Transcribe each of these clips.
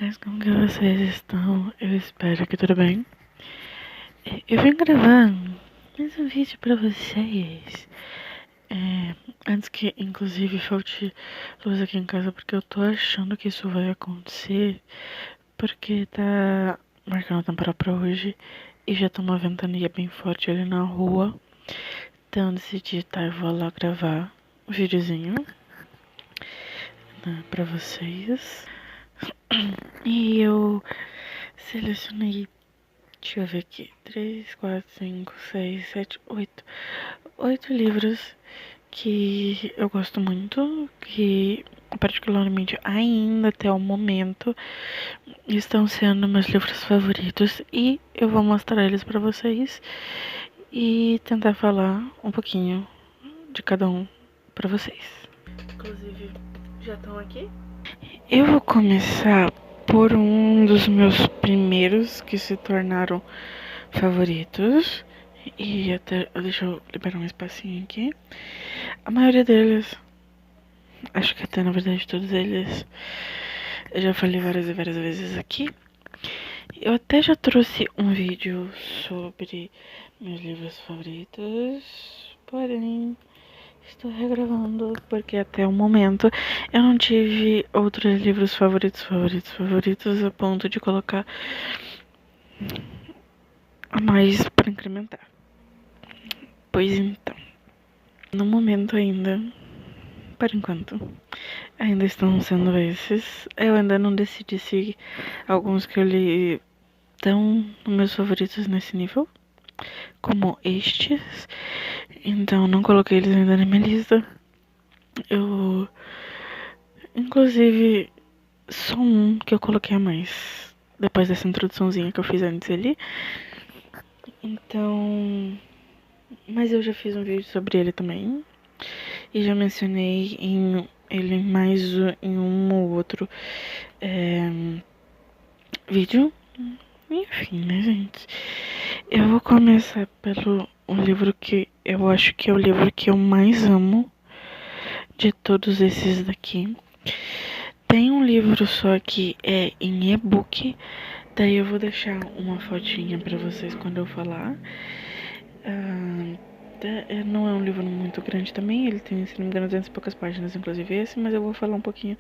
Mas como que vocês estão? Eu espero que tudo bem. Eu vim gravar mais um vídeo pra vocês. Antes que, inclusive, falte luz aqui em casa, porque eu tô achando que isso vai acontecer. Porque tá marcando a temporada pra hoje e já tá uma ventania bem forte ali na rua. Então, decidi, eu vou lá gravar um videozinho, né, pra vocês. E eu selecionei, deixa eu ver aqui, 3, 4, 5, 6, 7, 8. 8 livros que eu gosto muito, que particularmente ainda até o momento estão sendo meus livros favoritos, e eu vou mostrar eles pra vocês e tentar falar um pouquinho de cada um pra vocês. Inclusive, já estão aqui? Eu vou começar por um dos meus primeiros que se tornaram favoritos. E até, deixa eu liberar um espacinho aqui. A maioria deles, acho que até na verdade todos eles, eu já falei várias e várias vezes aqui. Eu até já trouxe um vídeo sobre meus livros favoritos, porém estou regravando porque até o momento eu não tive outros livros favoritos a ponto de colocar a mais para incrementar. Pois então, no momento ainda, por enquanto, ainda estão sendo esses. Eu ainda não decidi se alguns que eu li estão nos meus favoritos nesse nível, como estes. Então não coloquei eles ainda na minha lista. Eu, inclusive, só um que eu coloquei a mais, depois dessa introduçãozinha que eu fiz antes ali. Então, mas eu já fiz um vídeo sobre ele também. E já mencionei ele mais em um ou outro vídeo. Enfim, né, gente? Eu vou começar pelo um livro que eu acho que é o livro que eu mais amo de todos esses daqui. Tem um livro só que é em e-book, daí eu vou deixar uma fotinha pra vocês quando eu falar. Não é um livro muito grande também, ele tem, se não me engano, 200 e poucas páginas, inclusive esse, mas eu vou falar um pouquinho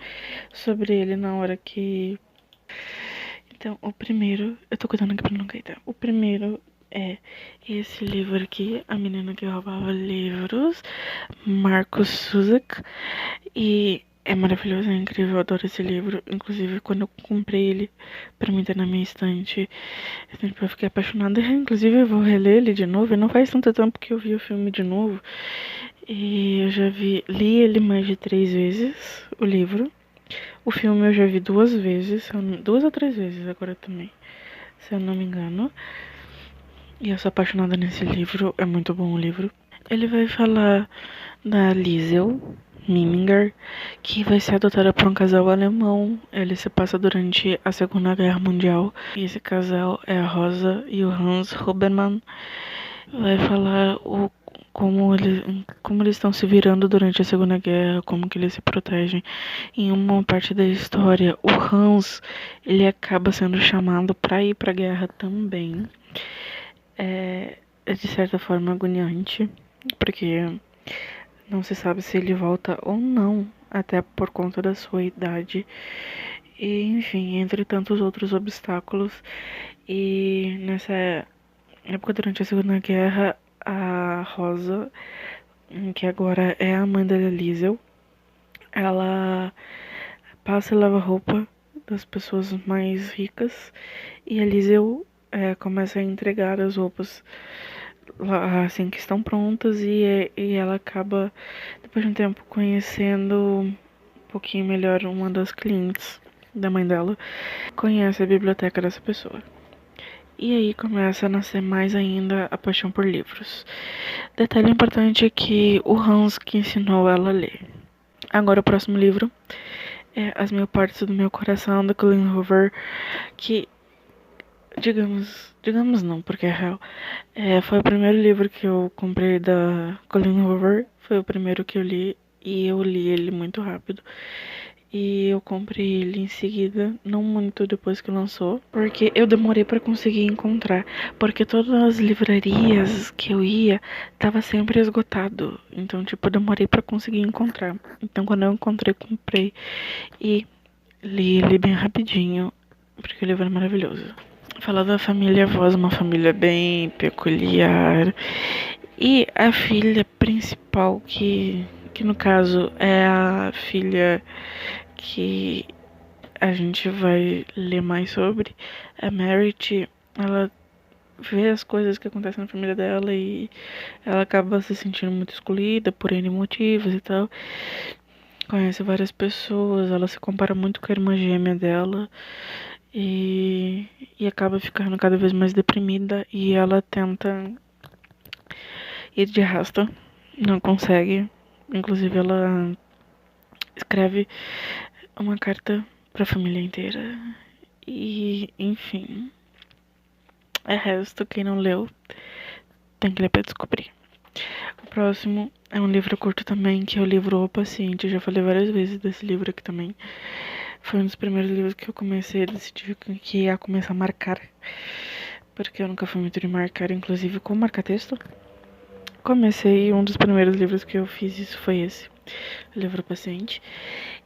sobre ele na hora que... Então, o primeiro, eu tô cuidando aqui pra não cair, tá? O primeiro é esse livro aqui, A Menina que Roubava Livros, Marcus Zusak, e é maravilhoso, é incrível, eu adoro esse livro. Inclusive, quando eu comprei ele pra mim ter na minha estante, eu fiquei apaixonada. Inclusive, eu vou reler ele de novo, e não faz tanto tempo que eu vi o filme de novo. E eu já li ele mais de 3 vezes, o livro. O filme eu já vi 2 vezes, 2 ou 3 vezes agora também, se eu não me engano. E eu sou apaixonada nesse livro, é muito bom o livro. Ele vai falar da Liesel Miminger, que vai ser adotada por um casal alemão. Ele se passa durante a Segunda Guerra Mundial. E esse casal é a Rosa e o Hans Hubermann. Vai falar como eles estão se virando durante a Segunda Guerra, como que eles se protegem. Em uma parte da história, o Hans, ele acaba sendo chamado para ir para a guerra também. É de certa forma agoniante, porque não se sabe se ele volta ou não, até por conta da sua idade. E, enfim, entre tantos outros obstáculos. E nessa época, durante a Segunda Guerra, a Rosa, que agora é a mãe da Liesel, ela passa e lava roupa das pessoas mais ricas, e a Liesel começa a entregar as roupas assim que estão prontas, e ela acaba, depois de um tempo, conhecendo um pouquinho melhor uma das clientes da mãe dela, conhece a biblioteca dessa pessoa. E aí começa a nascer mais ainda a paixão por livros. Detalhe importante é que o Hans que ensinou ela a ler. Agora o próximo livro é As Mil Partes do Meu Coração, da Colleen Hoover, que, digamos não, porque é real, foi o primeiro livro que eu comprei da Colleen Hoover, foi o primeiro que eu li, e eu li ele muito rápido. E eu comprei ele em seguida, não muito depois que lançou, porque eu demorei pra conseguir encontrar, porque todas as livrarias que eu ia tava sempre esgotado. Então, tipo, eu demorei pra conseguir encontrar. Então, quando eu encontrei, comprei e li ele bem rapidinho, porque o livro é maravilhoso. Fala da família Voz, uma família bem peculiar. E a filha principal, que no caso é a filha que a gente vai ler mais sobre, a Merit, ela vê as coisas que acontecem na família dela e ela acaba se sentindo muito excluída por N motivos e tal. Conhece várias pessoas, ela se compara muito com a irmã gêmea dela e, e acaba ficando cada vez mais deprimida e ela tenta ir de rasta, não consegue. Inclusive ela escreve uma carta pra família inteira. E, enfim. É resto, quem não leu, tem que ler pra descobrir. O próximo é um livro curto também, que é o livro O Paciente. Eu já falei várias vezes desse livro aqui também. Foi um dos primeiros livros que eu comecei a decidir que ia começar a marcar. Porque eu nunca fui muito de marcar, inclusive como marcar texto. Comecei, um dos primeiros livros que eu fiz isso foi esse, o livro Paciente.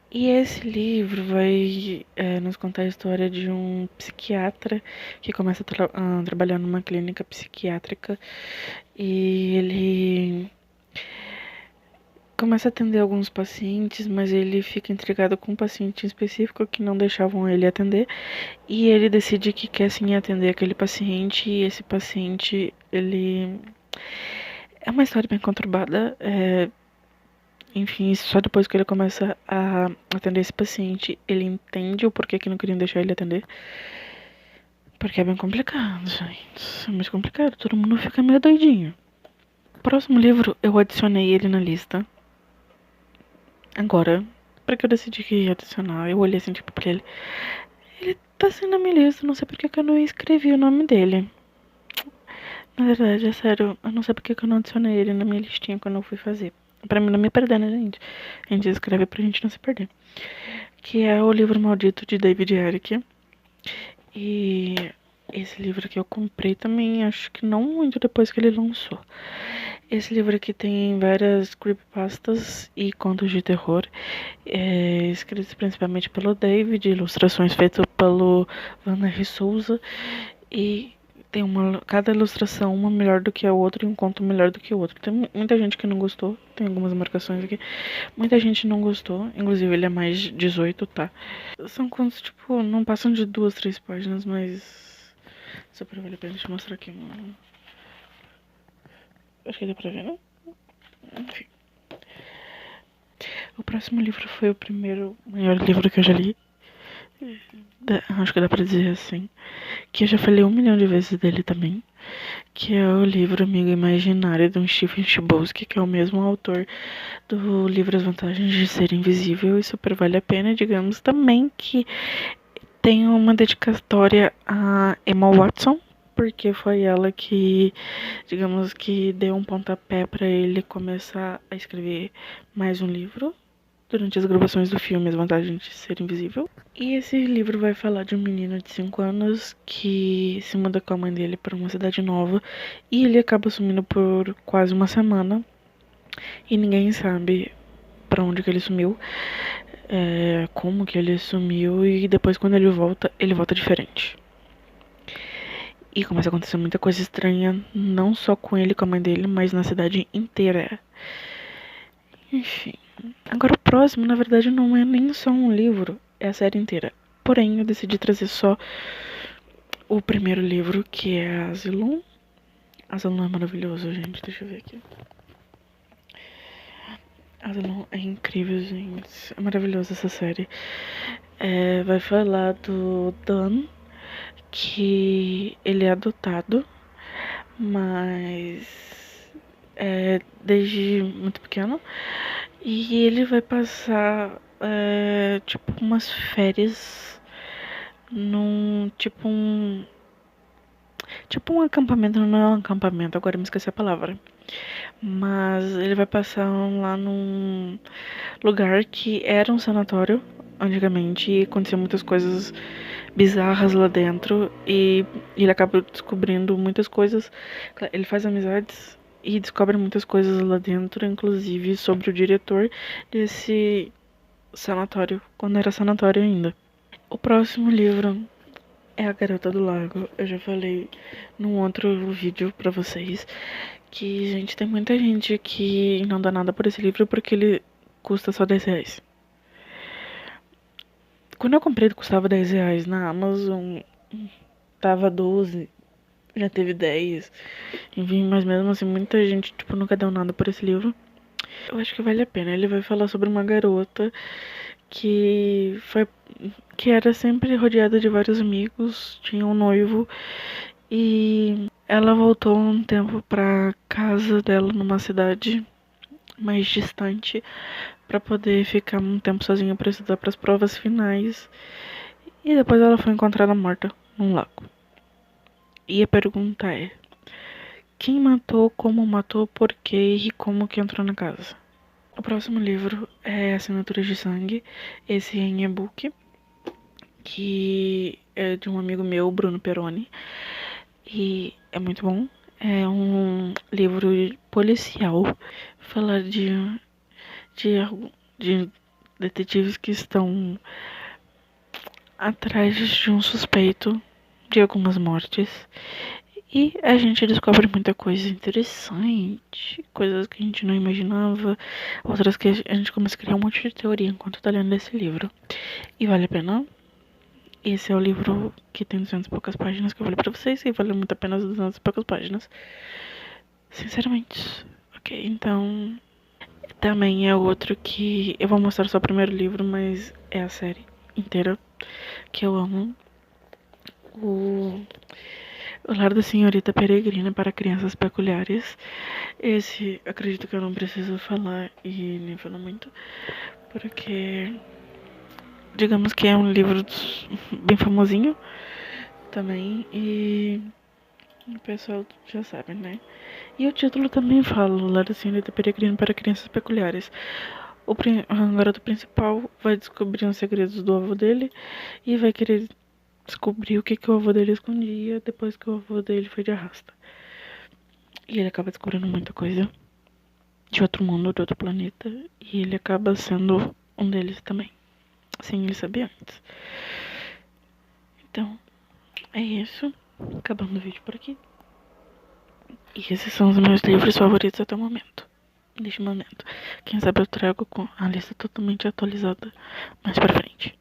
E esse livro vai nos contar a história de um psiquiatra que começa a trabalhar numa clínica psiquiátrica e ele começa a atender alguns pacientes, mas ele fica intrigado com um paciente em específico que não deixavam ele atender e ele decide que quer sim atender aquele paciente e esse paciente, ele... É uma história bem conturbada, enfim, só depois que ele começa a atender esse paciente, ele entende o porquê que não queriam deixar ele atender. Porque é bem complicado, gente. É muito complicado, todo mundo fica meio doidinho. Próximo livro, eu adicionei ele na lista. Agora, porque eu decidi que ia adicionar, eu olhei assim, tipo, pra ele. Ele tá assim na minha lista, não sei porque que eu não escrevi o nome dele. Na verdade, é sério, eu não sei porque que eu não adicionei ele na minha listinha quando eu fui fazer. Pra mim não me perder, né, gente? A gente escreve pra gente não se perder. Que é o livro maldito de David Eric. E esse livro aqui eu comprei também, acho que não muito depois que ele lançou. Esse livro aqui tem várias creepypastas e contos de terror, escritos principalmente pelo David, ilustrações feitas pelo Vanner Souza. E tem cada ilustração uma melhor do que a outra e um conto melhor do que o outro. Tem muita gente que não gostou, tem algumas marcações aqui. Muita gente não gostou, inclusive ele é mais 18, tá? São contos, tipo, não passam de 2, 3 páginas, mas super vale a pena te mostrar aqui. Acho que dá pra ver, né? Enfim. O próximo livro foi o primeiro maior livro que eu já li. Acho que dá pra dizer assim. Que eu já falei 1 milhão de vezes dele também. Que é o livro Amigo Imaginário do Stephen Chbosky, que é o mesmo autor do livro As Vantagens de Ser Invisível. E super vale a pena, digamos também que tem uma dedicatória a Emma Watson, porque foi ela que, digamos que deu um pontapé para ele começar a escrever mais um livro durante as gravações do filme As Vantagens de Ser Invisível. E esse livro vai falar de um menino de 5 anos que se muda com a mãe dele para uma cidade nova e ele acaba sumindo por quase uma semana e ninguém sabe para onde que ele sumiu, como que ele sumiu, e depois quando ele volta diferente. E começa a acontecer muita coisa estranha, não só com ele e com a mãe dele, mas na cidade inteira. Enfim. Agora o próximo, na verdade, não é nem só um livro, é a série inteira. Porém, eu decidi trazer só o primeiro livro, que é Asylum. Asylum é maravilhoso, gente. Deixa eu ver aqui. Asylum é incrível, gente. É maravilhosa essa série. Vai falar do Dan, que ele é adotado, mas desde muito pequeno. E ele vai passar tipo umas férias num tipo um acampamento, não é um acampamento, agora me esqueci a palavra. Mas ele vai passar lá num lugar que era um sanatório, antigamente e aconteciam muitas coisas bizarras lá dentro e ele acaba descobrindo muitas coisas. Ele faz amizades e descobre muitas coisas lá dentro, inclusive sobre o diretor desse sanatório, quando era sanatório ainda. O próximo livro é A Garota do Lago. Eu já falei num outro vídeo pra vocês que, gente, tem muita gente que não dá nada por esse livro porque ele custa só R$ 10. Quando eu comprei, ele custava R$ 10 na Amazon, tava 12, já teve 10. Enfim, mas mesmo assim, muita gente, tipo, nunca deu nada por esse livro. Eu acho que vale a pena. Ele vai falar sobre uma garota que foi que era sempre rodeada de vários amigos, tinha um noivo e ela voltou um tempo pra casa dela numa cidade mais distante pra poder ficar um tempo sozinha pra estudar pras provas finais. E depois ela foi encontrada morta num lago. E a pergunta é: quem matou, como matou, por quê e como que entrou na casa? O próximo livro é Assinatura de Sangue. Esse é em e-book, que é de um amigo meu, Bruno Peroni. E é muito bom. É um livro policial. Falar de, de detetives que estão atrás de um suspeito de algumas mortes. E a gente descobre muita coisa interessante, coisas que a gente não imaginava, outras que a gente começa a criar um monte de teoria enquanto tá lendo esse livro. E vale a pena. Esse é o livro que tem 200 e poucas páginas que eu falei pra vocês, e vale muito a pena as 200 e poucas páginas. Sinceramente. Ok, então. Também é outro que eu vou mostrar só o primeiro livro, mas é a série inteira que eu amo. O Lar da Senhorita Peregrina para Crianças Peculiares. Esse, acredito que eu não preciso falar e nem falo muito, porque digamos que é um livro bem famosinho também e o pessoal já sabe, né? E o título também fala: O Lar da Senhorita Peregrina para Crianças Peculiares. O garoto principal vai descobrir os segredos do avô dele e vai querer descobrir o que, que o avô dele escondia depois que o avô dele foi de arrasta. E ele acaba descobrindo muita coisa de outro mundo, de outro planeta. E ele acaba sendo um deles também. Sem ele saber antes. Então, é isso. Acabando o vídeo por aqui. E esses são os meus livros favoritos até o momento. Neste momento. Quem sabe eu trago com a lista totalmente atualizada mais pra frente.